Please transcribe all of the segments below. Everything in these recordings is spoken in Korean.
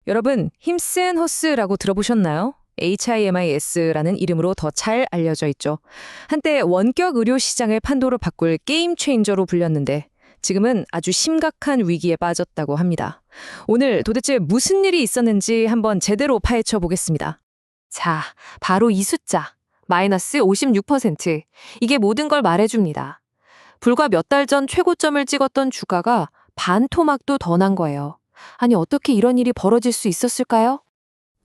여러분, 힘센호스라고 들어보셨나요? HIMIS라는 이름으로 더 잘 알려져 있죠. 한때 원격 의료 시장을 판도로 바꿀 게임 체인저로 불렸는데 지금은 아주 심각한 위기에 빠졌다고 합니다. 오늘 도대체 무슨 일이 있었는지 한번 제대로 파헤쳐 보겠습니다. 자, 바로 이 숫자. 마이너스 56%. 이게 모든 걸 말해줍니다. 불과 몇 달 전 최고점을 찍었던 주가가 반토막도 더 난 거예요. 아니, 어떻게 이런 일이 벌어질 수 있었을까요?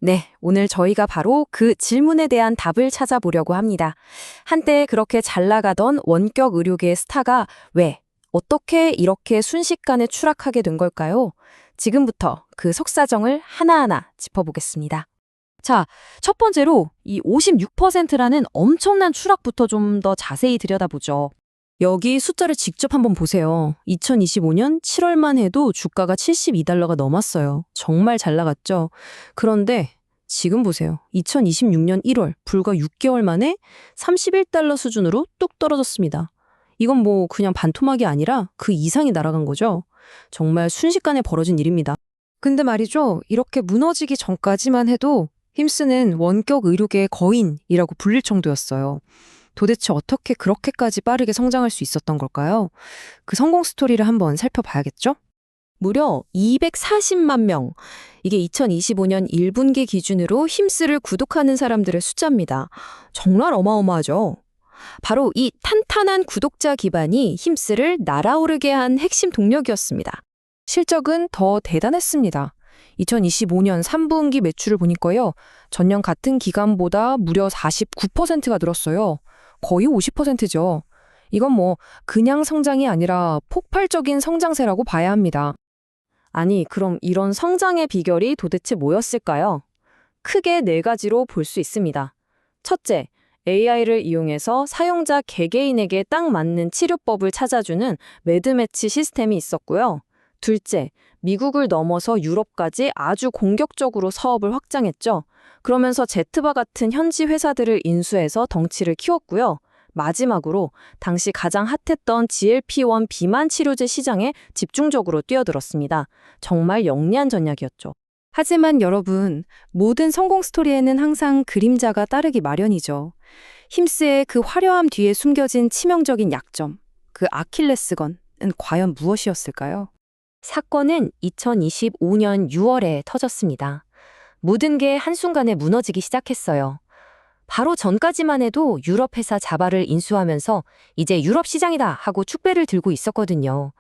네, 오늘 저희가 바로 그 질문에 대한 답을 찾아보려고 합니다. 한때 그렇게 잘 나가던 원격 의료계의 스타가 왜, 어떻게 이렇게 순식간에 추락하게 된 걸까요? 지금부터 그 속사정을 하나하나 짚어보겠습니다. 자, 첫 번째로 이 56%라는 엄청난 추락부터 좀 더 자세히 들여다보죠. 여기 숫자를 직접 한번 보세요. 2025년 7월만 해도 주가가 $72가 넘었어요. 정말 잘 나갔죠? 그런데 지금 보세요. 2026년 1월, 불과 6개월 만에 $31 수준으로 뚝 떨어졌습니다. 이건 뭐 그냥 반토막이 아니라 그 이상이 날아간 거죠. 정말 순식간에 벌어진 일입니다. 근데 말이죠. 이렇게 무너지기 전까지만 해도 힘쓰는 원격 의료계의 거인이라고 불릴 정도였어요. 도대체 어떻게 그렇게까지 빠르게 성장할 수 있었던 걸까요? 그 성공 스토리를 한번 살펴봐야겠죠? 무려 240만 명. 이게 2025년 1분기 기준으로 힘쓰를 구독하는 사람들의 숫자입니다. 정말 어마어마하죠? 바로 이 탄탄한 구독자 기반이 힘쓰를 날아오르게 한 핵심 동력이었습니다. 실적은 더 대단했습니다. 2025년 3분기 매출을 보니까요. 전년 같은 기간보다 무려 49%가 늘었어요. 거의 50%죠. 이건 뭐 그냥 성장이 아니라 폭발적인 성장세라고 봐야 합니다. 아니, 그럼 이런 성장의 비결이 도대체 뭐였을까요? 크게 네 가지로 볼 수 있습니다. 첫째, AI를 이용해서 사용자 개개인에게 딱 맞는 치료법을 찾아주는 매드매치 시스템이 있었고요. 둘째, 미국을 넘어서 유럽까지 아주 공격적으로 사업을 확장했죠. 그러면서 제트바 같은 현지 회사들을 인수해서 덩치를 키웠고요. 마지막으로 당시 가장 핫했던 GLP-1 비만 치료제 시장에 집중적으로 뛰어들었습니다. 정말 영리한 전략이었죠. 하지만 여러분, 모든 성공 스토리에는 항상 그림자가 따르기 마련이죠. 힘스의 그 화려함 뒤에 숨겨진 치명적인 약점, 그 아킬레스건은 과연 무엇이었을까요? 사건은 2025년 6월에 터졌습니다. 모든 게 한순간에 무너지기 시작했어요. 바로 전까지만 해도 유럽 회사 자바를 인수하면서 이제 유럽 시장이다 하고 축배를 들고 있었거든요.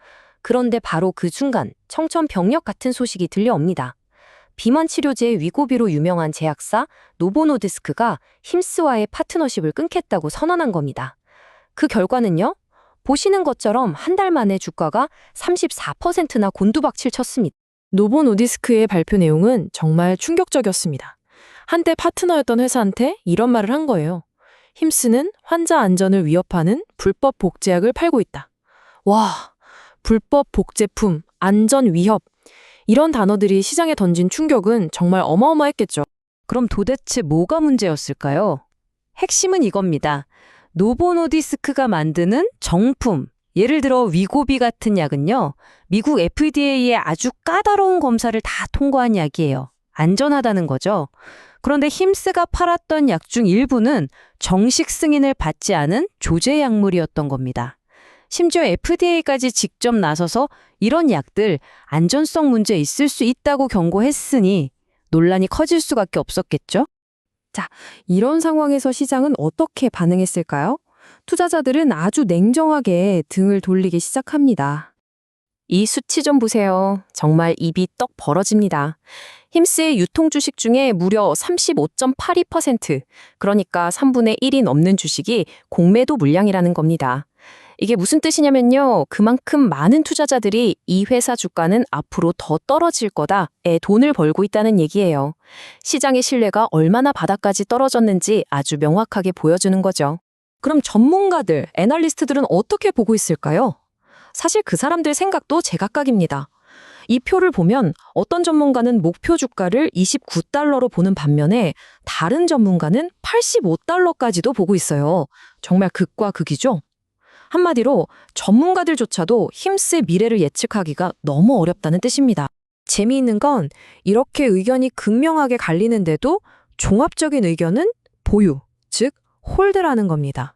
그런데 바로 그 순간 청천벽력 같은 소식이 들려옵니다. 비만 치료제 위고비로 유명한 제약사 노보노디스크가 힘스와의 파트너십을 끊겠다고 선언한 겁니다. 그 결과는요? 보시는 것처럼 한 달 만에 주가가 34%나 곤두박질 쳤습니다. 노보노디스크의 발표 내용은 정말 충격적이었습니다. 한때 파트너였던 회사한테 이런 말을 한 거예요. 힘쓰는 환자 안전을 위협하는 불법 복제약을 팔고 있다. 와, 불법 복제품, 안전 위협. 이런 단어들이 시장에 던진 충격은 정말 어마어마했겠죠. 그럼 도대체 뭐가 문제였을까요? 핵심은 이겁니다. 노보노디스크가 만드는 정품, 예를 들어 위고비 같은 약은요. 미국 FDA의 아주 까다로운 검사를 다 통과한 약이에요. 안전하다는 거죠. 그런데 힘스가 팔았던 약 중 일부는 정식 승인을 받지 않은 조제 약물이었던 겁니다. 심지어 FDA까지 직접 나서서 이런 약들 안전성 문제 있을 수 있다고 경고했으니 논란이 커질 수밖에 없었겠죠? 자, 이런 상황에서 시장은 어떻게 반응했을까요? 투자자들은 아주 냉정하게 등을 돌리기 시작합니다. 이 수치 좀 보세요. 정말 입이 떡 벌어집니다. 힘스의 유통 주식 중에 무려 35.82%, 그러니까 3분의 1이 넘는 주식이 공매도 물량이라는 겁니다. 이게 무슨 뜻이냐면요. 그만큼 많은 투자자들이 이 회사 주가는 앞으로 더 떨어질 거다에 돈을 벌고 있다는 얘기예요. 시장의 신뢰가 얼마나 바닥까지 떨어졌는지 아주 명확하게 보여주는 거죠. 그럼 전문가들, 애널리스트들은 어떻게 보고 있을까요? 사실 그 사람들 생각도 제각각입니다. 이 표를 보면 어떤 전문가는 목표 주가를 $29로 보는 반면에 다른 전문가는 $85까지도 보고 있어요. 정말 극과 극이죠? 한마디로 전문가들조차도 힘스의 미래를 예측하기가 너무 어렵다는 뜻입니다. 재미있는 건 이렇게 의견이 극명하게 갈리는데도 종합적인 의견은 보유, 즉 홀드라는 겁니다.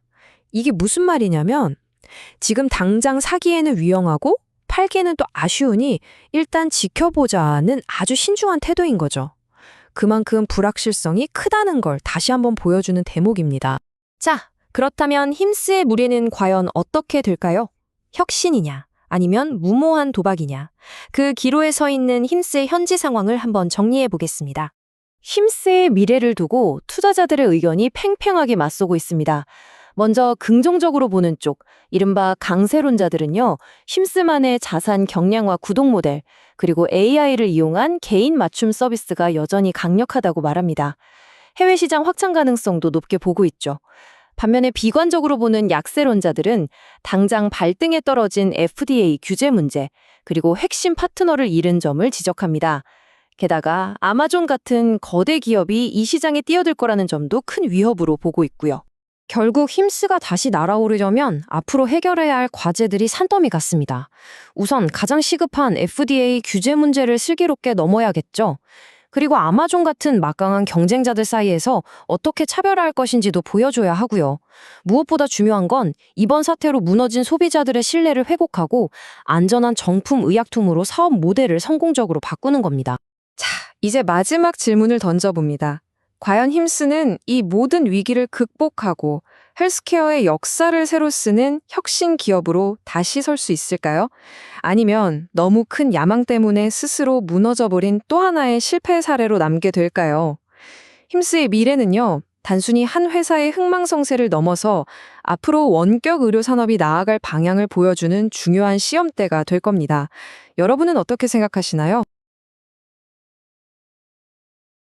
이게 무슨 말이냐면 지금 당장 사기에는 위험하고 팔기에는 또 아쉬우니 일단 지켜보자는 아주 신중한 태도인 거죠. 그만큼 불확실성이 크다는 걸 다시 한번 보여주는 대목입니다. 자, 그렇다면 힘스의 무리는 과연 어떻게 될까요? 혁신이냐? 아니면 무모한 도박이냐? 그 기로에 서 있는 힘스의 현지 상황을 한번 정리해 보겠습니다. 힘스의 미래를 두고 투자자들의 의견이 팽팽하게 맞서고 있습니다. 먼저 긍정적으로 보는 쪽, 이른바 강세론자들은요, 힘스만의 자산 경량화 구독 모델, 그리고 AI를 이용한 개인 맞춤 서비스가 여전히 강력하다고 말합니다. 해외 시장 확장 가능성도 높게 보고 있죠. 반면에 비관적으로 보는 약세론자들은 당장 발등에 떨어진 FDA 규제 문제, 그리고 핵심 파트너를 잃은 점을 지적합니다. 게다가 아마존 같은 거대 기업이 이 시장에 뛰어들 거라는 점도 큰 위협으로 보고 있고요. 결국 힘스가 다시 날아오르려면 앞으로 해결해야 할 과제들이 산더미 같습니다. 우선 가장 시급한 FDA 규제 문제를 슬기롭게 넘어야겠죠. 그리고 아마존 같은 막강한 경쟁자들 사이에서 어떻게 차별화할 것인지도 보여줘야 하고요. 무엇보다 중요한 건 이번 사태로 무너진 소비자들의 신뢰를 회복하고 안전한 정품 의약품으로 사업 모델을 성공적으로 바꾸는 겁니다. 자, 이제 마지막 질문을 던져봅니다. 과연 힘스는 이 모든 위기를 극복하고 헬스케어의 역사를 새로 쓰는 혁신 기업으로 다시 설 수 있을까요? 아니면 너무 큰 야망 때문에 스스로 무너져버린 또 하나의 실패 사례로 남게 될까요? 힘스의 미래는요, 단순히 한 회사의 흥망성쇠를 넘어서 앞으로 원격 의료 산업이 나아갈 방향을 보여주는 중요한 시험대가 될 겁니다. 여러분은 어떻게 생각하시나요?